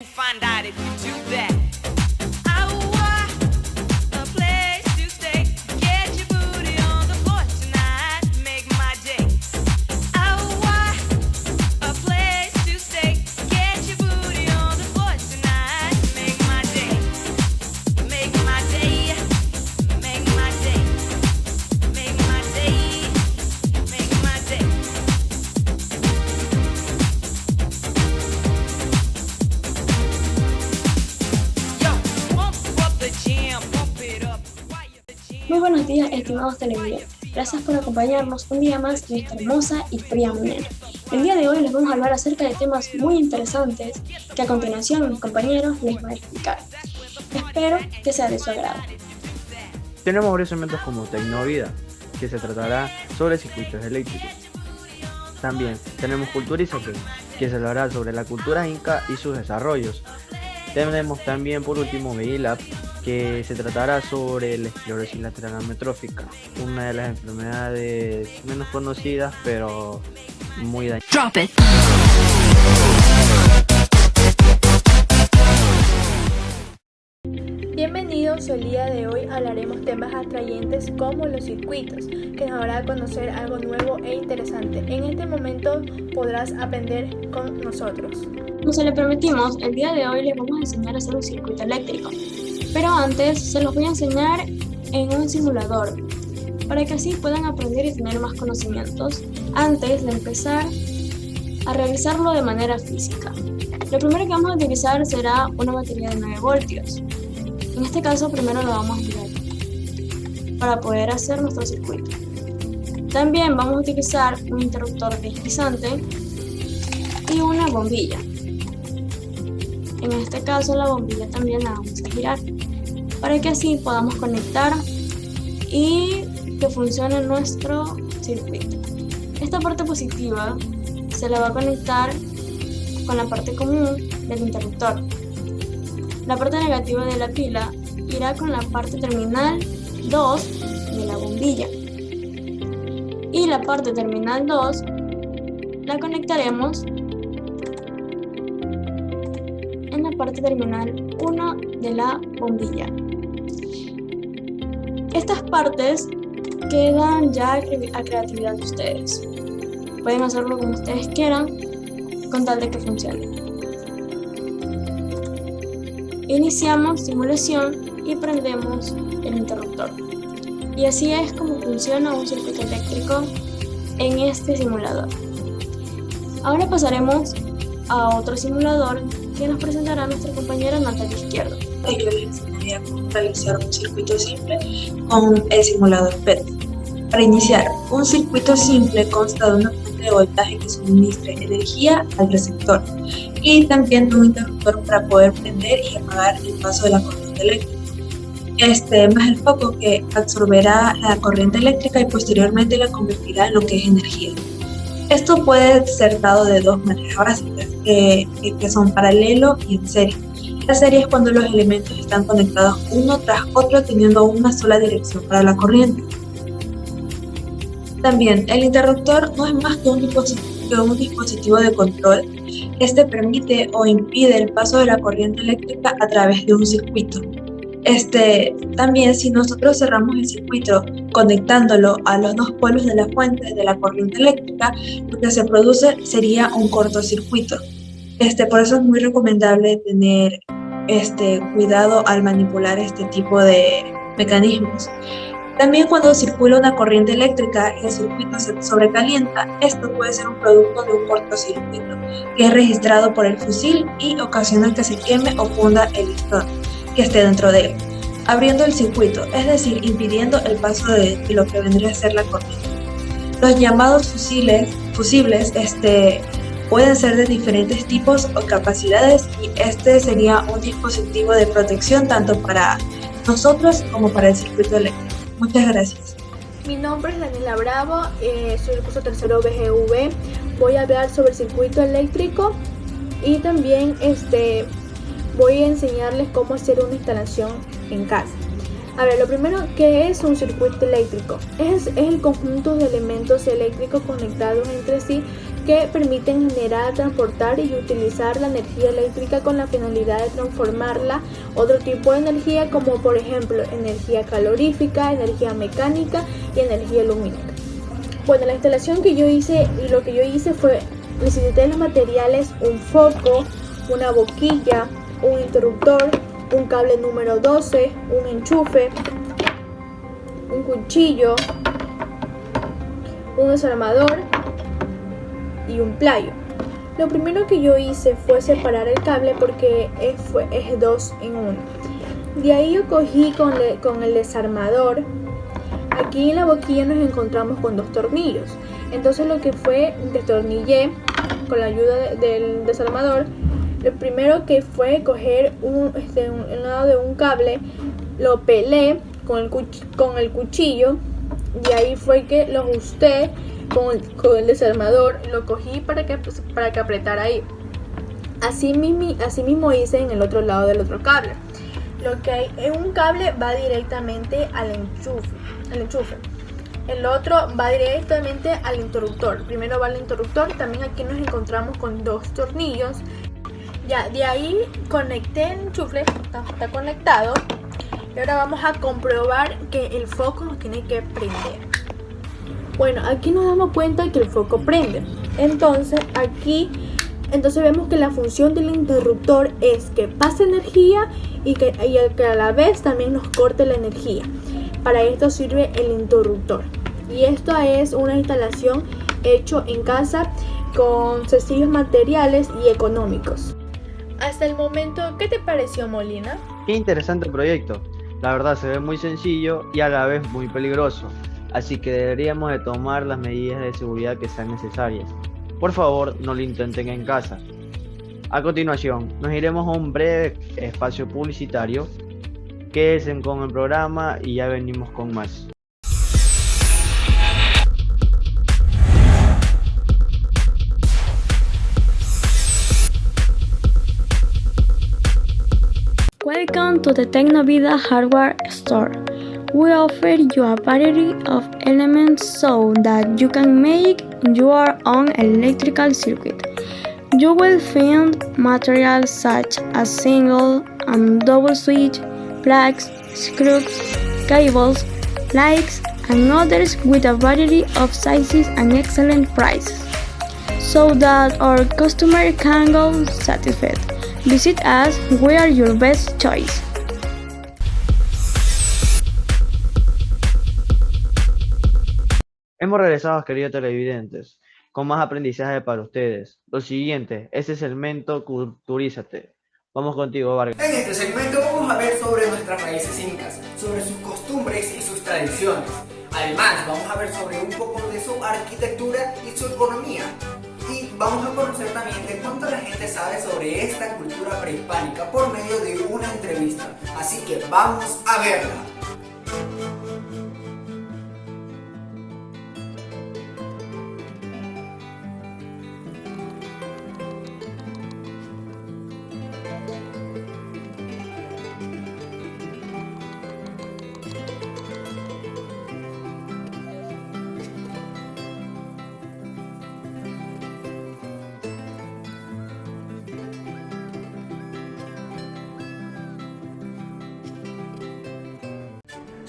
Find out if you do that. I want a place to stay. Get your booty on the floor tonight. Make my day. I want a place to stay. Get your booty on the floor tonight. Make my day. Make my day. Make my day. Make my day. Make my day. Muy buenos días, estimados televidentes. Gracias por acompañarnos un día más en esta hermosa y fría mañana. El día de hoy les vamos a hablar acerca de temas muy interesantes que a continuación mis compañeros les van a explicar. Espero que sea de su agrado. Tenemos varios segmentos como Tecnovida, que se tratará sobre circuitos eléctricos. También tenemos Culturízate, que se hablará sobre la cultura inca y sus desarrollos. Tenemos también por último Vigilab, que se tratará sobre la esclerosis lateral amiotrófica, una de las enfermedades menos conocidas pero muy dañinas. Drop it. Bienvenidos, el día de hoy hablaremos temas atrayentes como los circuitos, que nos hará conocer algo nuevo e interesante. En este momento podrás aprender con nosotros. Como se le prometimos, el día de hoy les vamos a enseñar a hacer un circuito eléctrico. Pero antes se los voy a enseñar en un simulador, para que así puedan aprender y tener más conocimientos antes de empezar a realizarlo de manera física. Lo primero que vamos a utilizar será una batería de 9 voltios. En este caso primero lo vamos a girar para poder hacer nuestro circuito. También vamos a utilizar un interruptor deslizante y una bombilla. En este caso la bombilla también la vamos a girar para que así podamos conectar y que funcione nuestro circuito. Esta parte positiva se la va a conectar con la parte común del interruptor. La parte negativa de la pila irá con la parte terminal 2 de la bombilla. Y la parte terminal 2 la conectaremos en la parte terminal 1 de la bombilla. Estas partes quedan ya a creatividad de ustedes. Pueden hacerlo como ustedes quieran, con tal de que funcione. Iniciamos simulación y prendemos el interruptor. Y así es como funciona un circuito eléctrico en este simulador. Ahora pasaremos a otro simulador que nos presentará nuestra compañera Natalia Izquierdo. Yo les enseñaría cómo realizar un circuito simple con el simulador PET. Para iniciar, un circuito simple consta de una fuente de voltaje que suministre energía al receptor y también de un interruptor para poder prender y apagar el paso de la corriente eléctrica. Más el foco que absorberá la corriente eléctrica y posteriormente la convertirá en lo que es energía. Esto puede ser dado de dos maneras básicas, que son paralelo y en serie. La serie es cuando los elementos están conectados uno tras otro teniendo una sola dirección para la corriente. También, el interruptor no es más que un dispositivo de control. Este permite o impide el paso de la corriente eléctrica a través de un circuito. También, si nosotros cerramos el circuito conectándolo a los dos polos de la fuente de la corriente eléctrica, lo que se produce sería un cortocircuito. Por eso es muy recomendable tener cuidado al manipular este tipo de mecanismos. También cuando circula una corriente eléctrica y el circuito se sobrecalienta, esto puede ser un producto de un cortocircuito que es registrado por el fusil y ocasiona que se queme o funda el listón que esté dentro de él, abriendo el circuito, es decir, impidiendo el paso de lo que vendría a ser la corriente. Los llamados fusibles pueden ser de diferentes tipos o capacidades y sería un dispositivo de protección tanto para nosotros como para el circuito eléctrico. Muchas gracias. Mi nombre es Daniela Bravo, soy el curso tercero BGV. Voy a hablar sobre el circuito eléctrico y también voy a enseñarles cómo hacer una instalación en casa. A ver, lo primero, ¿qué es un circuito eléctrico? Es el conjunto de elementos eléctricos conectados entre sí que permiten generar, transportar y utilizar la energía eléctrica con la finalidad de transformarla a otro tipo de energía, como por ejemplo energía calorífica, energía mecánica y energía lumínica. Bueno, la instalación que yo hice y lo que yo hice fue, necesité los materiales: un foco, una boquilla, un interruptor, un cable número 12, un enchufe, un cuchillo, un desarmador y un playo. Lo primero que yo hice fue separar el cable porque es 2 en 1. De ahí yo cogí con el desarmador. Aquí en la boquilla nos encontramos con 2 tornillos. Entonces lo que fue, destornillé con la ayuda del desarmador. Lo primero que fue coger un lado de un cable, lo pelé con el cuchillo, y ahí fue que lo ajusté con el desarmador, lo cogí para que apretara ahí. Así mismo hice en el otro lado del otro cable. Lo que hay en un cable va directamente al enchufe. El otro va directamente al interruptor. Primero va al interruptor. También aquí nos encontramos con 2 tornillos. Ya, de ahí conecté el enchufe, está conectado. Y ahora vamos a comprobar que el foco nos tiene que prender. Bueno, aquí nos damos cuenta que el foco prende. Entonces vemos que la función del interruptor es que pase energía y que a la vez también nos corte la energía. Para esto sirve el interruptor. Y esto es una instalación hecho en casa con sencillos materiales y económicos. Hasta el momento, ¿qué te pareció, Molina? Qué interesante proyecto. La verdad se ve muy sencillo y a la vez muy peligroso. Así que deberíamos de tomar las medidas de seguridad que sean necesarias. Por favor, no lo intenten en casa. A continuación, nos iremos a un breve espacio publicitario. Quédense con el programa y ya venimos con más. Welcome to the Tecnovida Hardware Store. We offer you a variety of elements so that you can make your own electrical circuit. You will find materials such as single and double switch, plugs, screws, cables, lights, and others with a variety of sizes and excellent prices, so that our customer can go satisfied. Visit us, we are your best choice. Hemos regresado, queridos televidentes, con más aprendizaje para ustedes. Lo siguiente, ese segmento Culturízate. Vamos contigo, Vargas. En este segmento vamos a ver sobre nuestras raíces incas, sobre sus costumbres y sus tradiciones. Además, vamos a ver sobre un poco de su arquitectura y su economía. Y vamos a conocer también de cuánto la gente sabe sobre esta cultura prehispánica por medio de una entrevista. Así que vamos a verla.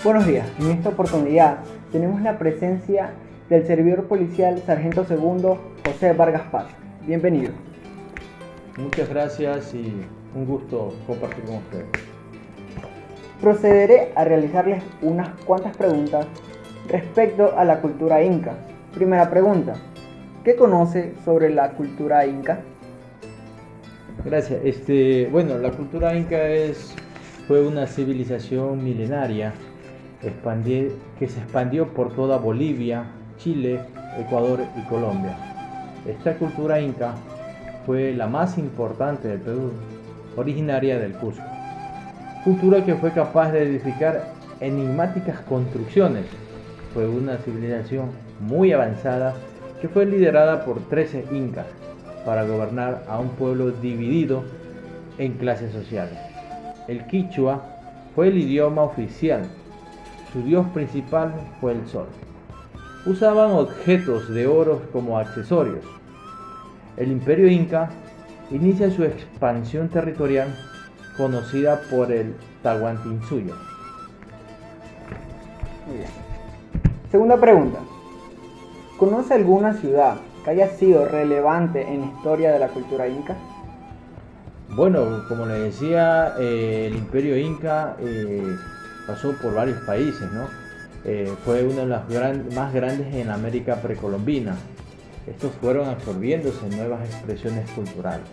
Buenos días, en esta oportunidad tenemos la presencia del servidor policial Sargento Segundo José Vargas Paz. Bienvenido. Muchas gracias y un gusto compartir con ustedes. Procederé a realizarles unas cuantas preguntas respecto a la cultura inca. Primera pregunta, ¿qué conoce sobre la cultura inca? Gracias. Bueno, la cultura inca fue una civilización milenaria que se expandió por toda Bolivia, Chile, Ecuador y Colombia. Esta cultura inca fue la más importante del Perú, originaria del Cusco. Cultura que fue capaz de edificar enigmáticas construcciones. Fue una civilización muy avanzada que fue liderada por 13 incas para gobernar a un pueblo dividido en clases sociales. El quichua fue el idioma oficial. Su dios principal fue el sol. Usaban objetos de oro como accesorios. El Imperio Inca inicia su expansión territorial conocida por el Tahuantinsuyo. Muy bien. Segunda pregunta. ¿Conoce alguna ciudad que haya sido relevante en la historia de la cultura inca? Bueno, como les decía, el Imperio Inca pasó por varios países, ¿no? Fue uno de los más grandes en América precolombina. Estos fueron absorbiéndose en nuevas expresiones culturales.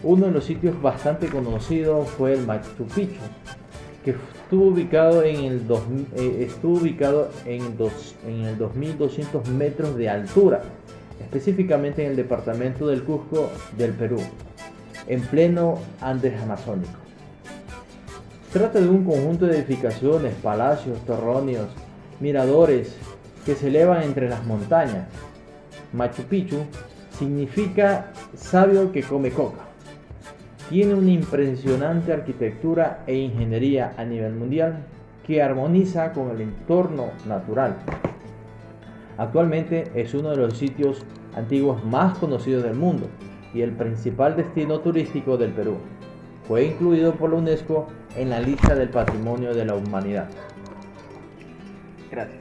Uno de los sitios bastante conocidos fue el Machu Picchu, que estuvo ubicado en el 2200 metros de altura, específicamente en el departamento del Cusco del Perú, en pleno Andes amazónico. Trata de un conjunto de edificaciones, palacios, torreones, miradores que se elevan entre las montañas. Machu Picchu significa sabio que come coca. Tiene una impresionante arquitectura e ingeniería a nivel mundial que armoniza con el entorno natural. Actualmente es uno de los sitios antiguos más conocidos del mundo y el principal destino turístico del Perú. Fue incluido por la UNESCO en la lista del Patrimonio de la Humanidad. Gracias.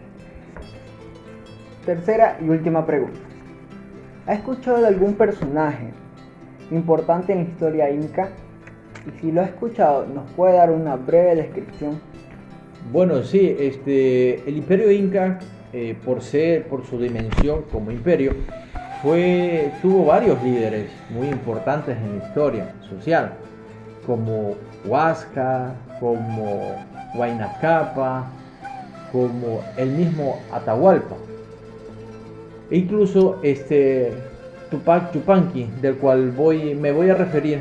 Tercera y última pregunta. ¿Ha escuchado de algún personaje importante en la historia inca? Y si lo ha escuchado, ¿nos puede dar una breve descripción? Bueno, sí, el Imperio Inca, por su dimensión como imperio, tuvo varios líderes muy importantes en la historia social, como Huasca, como Huayna Cápac, como el mismo Atahualpa. E incluso Tupac Yupanqui, del cual me voy a referir,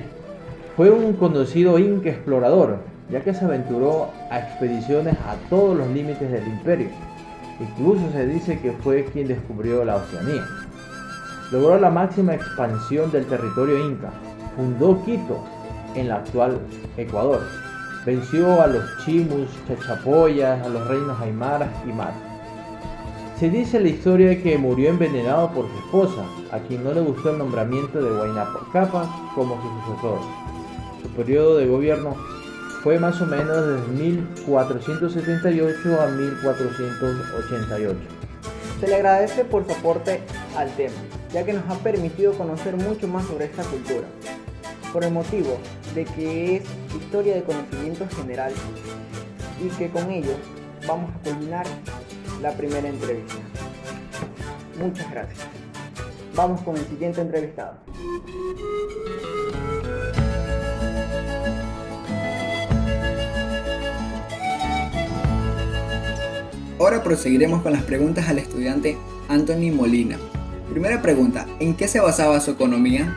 fue un conocido inca explorador, ya que se aventuró a expediciones a todos los límites del imperio. Incluso se dice que fue quien descubrió la Oceanía. Logró la máxima expansión del territorio inca, fundó Quito en la actual Ecuador, venció a los chimus, chachapoyas, a los reinos aymaras y mar. Se dice la historia que murió envenenado por su esposa, a quien no le gustó el nombramiento de Huayna Cápac como su sucesor. Su periodo de gobierno fue más o menos desde 1478 a 1488. Se le agradece por su aporte al tema, ya que nos ha permitido conocer mucho más sobre esta cultura, por el motivo de que es historia de conocimiento general y que con ello vamos a culminar la primera entrevista. Muchas gracias. Vamos con el siguiente entrevistado. Ahora proseguiremos con las preguntas al estudiante Anthony Molina. Primera pregunta, ¿en qué se basaba su economía?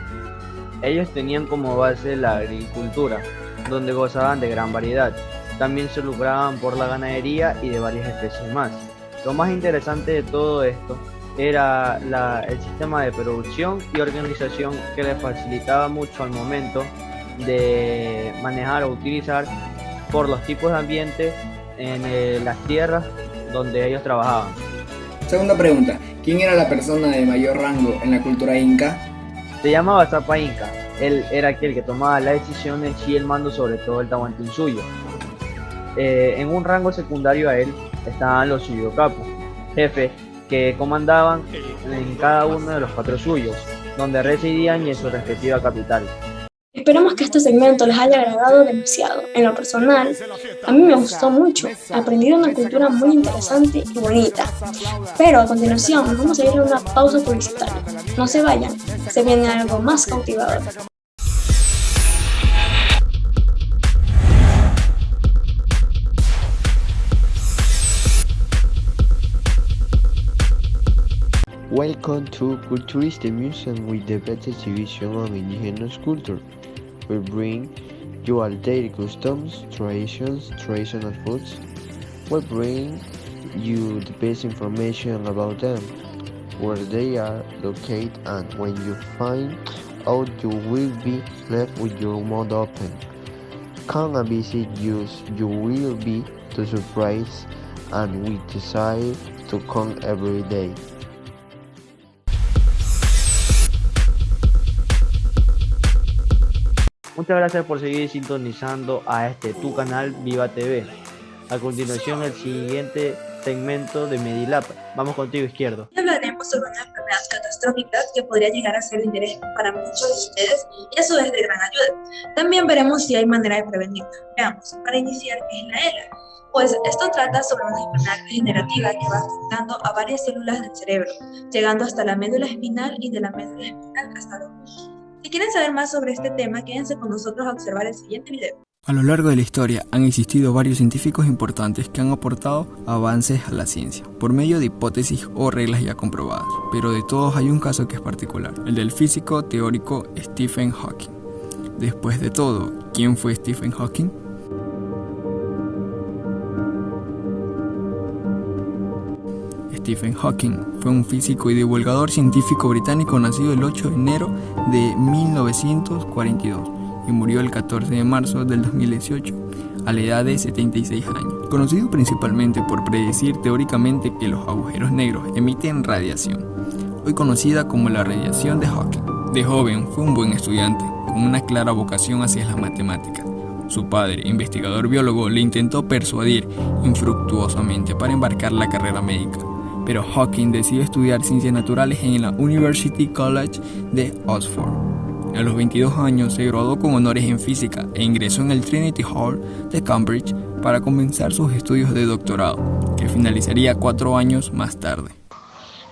Ellos tenían como base la agricultura, donde gozaban de gran variedad. También se lucraban por la ganadería y de varias especies más. Lo más interesante de todo esto era el sistema de producción y organización que les facilitaba mucho al momento de manejar o utilizar por los tipos de ambiente en las tierras donde ellos trabajaban. Segunda pregunta, ¿quién era la persona de mayor rango en la cultura inca? Se llamaba Zapa Inca. Él era aquel que tomaba las decisiones y el mando sobre todo el Tahuantinsuyo. En un rango secundario a él estaban los Suyocapos, jefes que comandaban en cada uno de los 4 suyos, donde residían y en su respectiva capital. Esperamos que este segmento les haya agradado demasiado. En lo personal, a mí me gustó mucho. Aprendí de una cultura muy interesante y bonita. Pero a continuación nos vamos a ir a una pausa publicitaria. No se vayan, se viene algo más cautivador. Welcome to Culturiste Museum with the best exhibition of indigenous culture. We bring you all their customs, traditions, traditional foods. We bring you the best information about them, where they are located, and when you find out, you will be left with your mouth open. Come and visit us, you will be too surprised, and we desire to come every day. Muchas gracias por seguir sintonizando a tu canal Viva TV. A continuación, el siguiente segmento de Medilab. Vamos contigo, Izquierdo. Hoy hablaremos sobre una enfermedad catastrófica que podría llegar a ser de interés para muchos de ustedes y a su vez de gran ayuda. También veremos si hay manera de prevenirla. Veamos, para iniciar, ¿qué es la ELA? Pues esto trata sobre una enfermedad degenerativa que va afectando a varias células del cerebro, llegando hasta la médula espinal y de la médula espinal hasta los ojos. Si quieren saber más sobre este tema, quédense con nosotros a observar el siguiente video. A lo largo de la historia han existido varios científicos importantes que han aportado avances a la ciencia, por medio de hipótesis o reglas ya comprobadas, pero de todos hay un caso que es particular, el del físico teórico Stephen Hawking. Después de todo, ¿quién fue Stephen Hawking? Stephen Hawking fue un físico y divulgador científico británico nacido el 8 de enero de 1942 y murió el 14 de marzo del 2018 a la edad de 76 años. Conocido principalmente por predecir teóricamente que los agujeros negros emiten radiación, hoy conocida como la radiación de Hawking. De joven fue un buen estudiante, con una clara vocación hacia las matemáticas. Su padre, investigador biólogo, le intentó persuadir infructuosamente para embarcar la carrera médica, pero Hawking decidió estudiar ciencias naturales en la University College de Oxford. A los 22 años se graduó con honores en física e ingresó en el Trinity Hall de Cambridge para comenzar sus estudios de doctorado, que finalizaría 4 años más tarde.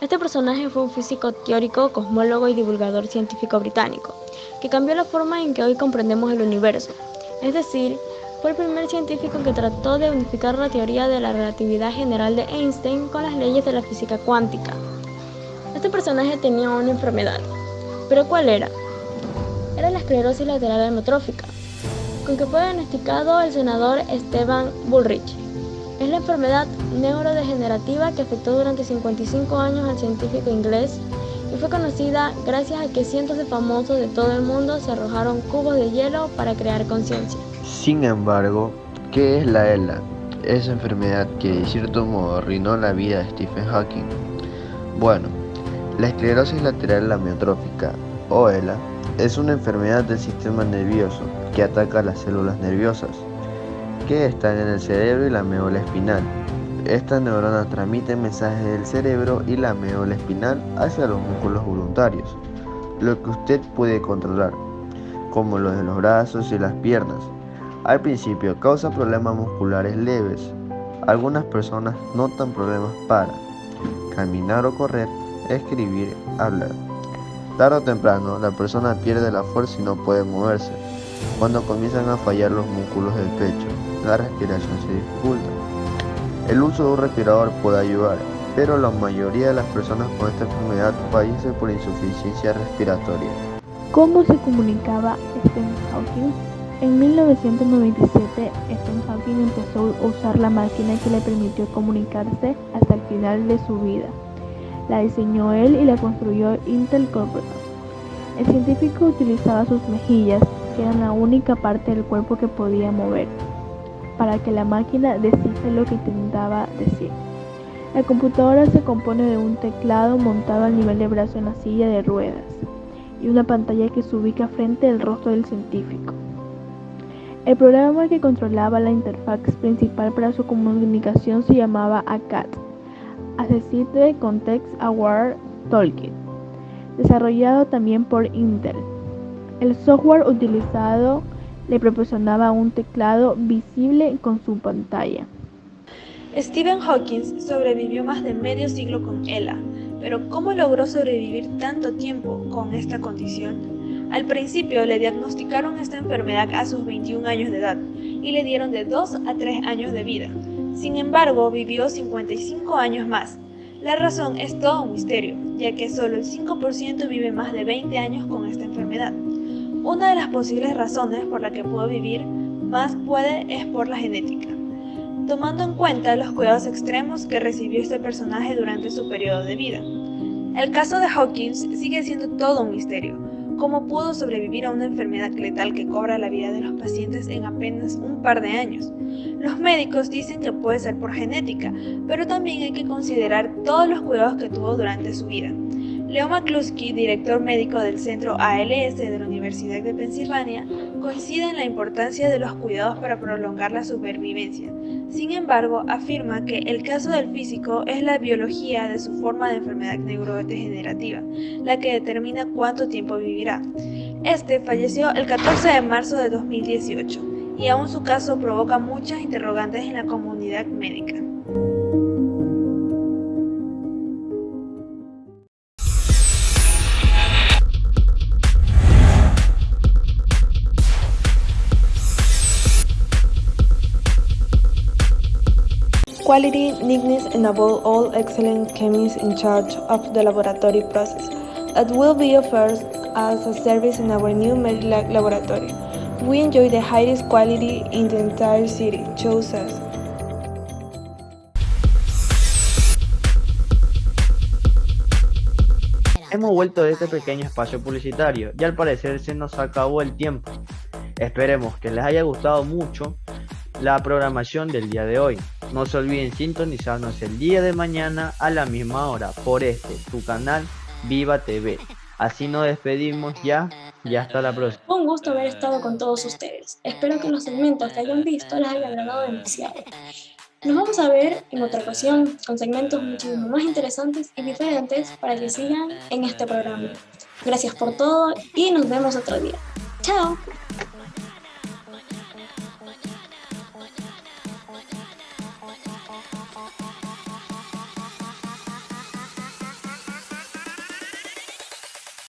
Este personaje fue un físico teórico, cosmólogo y divulgador científico británico, que cambió la forma en que hoy comprendemos el universo. Es decir, fue el primer científico que trató de unificar la teoría de la relatividad general de Einstein con las leyes de la física cuántica. Este personaje tenía una enfermedad, pero ¿cuál era? Era la esclerosis lateral amiotrófica, con que fue diagnosticado el senador Esteban Bullrich. Es la enfermedad neurodegenerativa que afectó durante 55 años al científico inglés y fue conocida gracias a que cientos de famosos de todo el mundo se arrojaron cubos de hielo para crear conciencia. Sin embargo, ¿qué es la ELA? Esa enfermedad que de cierto modo arruinó la vida de Stephen Hawking. Bueno, la esclerosis lateral amiotrófica, o ELA, es una enfermedad del sistema nervioso que ataca a las células nerviosas, que están en el cerebro y la médula espinal. Estas neuronas transmiten mensajes del cerebro y la médula espinal hacia los músculos voluntarios, lo que usted puede controlar, como los de los brazos y las piernas. Al principio causa problemas musculares leves. Algunas personas notan problemas para caminar o correr, escribir, hablar. Tarde o temprano, la persona pierde la fuerza y no puede moverse. Cuando comienzan a fallar los músculos del pecho, la respiración se dificulta. El uso de un respirador puede ayudar, pero la mayoría de las personas con esta enfermedad fallecen por insuficiencia respiratoria. ¿Cómo se comunicaba Stephen Hawking? En 1997, Stephen Hawking empezó a usar la máquina que le permitió comunicarse hasta el final de su vida. La diseñó él y la construyó Intel Corporation. El científico utilizaba sus mejillas, que eran la única parte del cuerpo que podía mover, para que la máquina descifre lo que intentaba decir. La computadora se compone de un teclado montado al nivel del brazo en la silla de ruedas y una pantalla que se ubica frente al rostro del científico. El programa que controlaba la interfaz principal para su comunicación se llamaba ACAT, Assistive Context Aware Toolkit, desarrollado también por Intel. El software utilizado le proporcionaba un teclado visible con su pantalla. Stephen Hawking sobrevivió más de medio siglo con ELA, pero ¿cómo logró sobrevivir tanto tiempo con esta condición? Al principio le diagnosticaron esta enfermedad a sus 21 años de edad y le dieron de 2 a 3 años de vida. Sin embargo, vivió 55 años más. La razón es todo un misterio, ya que solo el 5% vive más de 20 años con esta enfermedad. Una de las posibles razones por la que pudo vivir más es por la genética, tomando en cuenta los cuidados extremos que recibió este personaje durante su periodo de vida. El caso de Hawking sigue siendo todo un misterio. ¿Cómo pudo sobrevivir a una enfermedad letal que cobra la vida de los pacientes en apenas un par de años? Los médicos dicen que puede ser por genética, pero también hay que considerar todos los cuidados que tuvo durante su vida. Leo McCluskey, director médico del Centro ALS de la Universidad de Pensilvania, coincide en la importancia de los cuidados para prolongar la supervivencia. Sin embargo, afirma que el caso del físico es la biología de su forma de enfermedad neurodegenerativa, la que determina cuánto tiempo vivirá. Este falleció el 14 de marzo de 2018 y aún su caso provoca muchas interrogantes en la comunidad médica. Quality, neatness, and above all, excellent chemists in charge of the laboratory process that will be offered as a service in our new Medilab laboratory. We enjoy the highest quality in the entire city. Choose us. Hemos vuelto de este pequeño espacio publicitario y al parecer se nos acabó el tiempo. Esperemos que les haya gustado mucho la programación del día de hoy. No se olviden sintonizarnos el día de mañana a la misma hora por tu canal Viva TV. Así nos despedimos ya y hasta la próxima. Fue un gusto haber estado con todos ustedes. Espero que los segmentos que hayan visto les hayan agradado demasiado. Nos vamos a ver en otra ocasión con segmentos muchísimo más interesantes y diferentes para que sigan en este programa. Gracias por todo y nos vemos otro día. ¡Chao!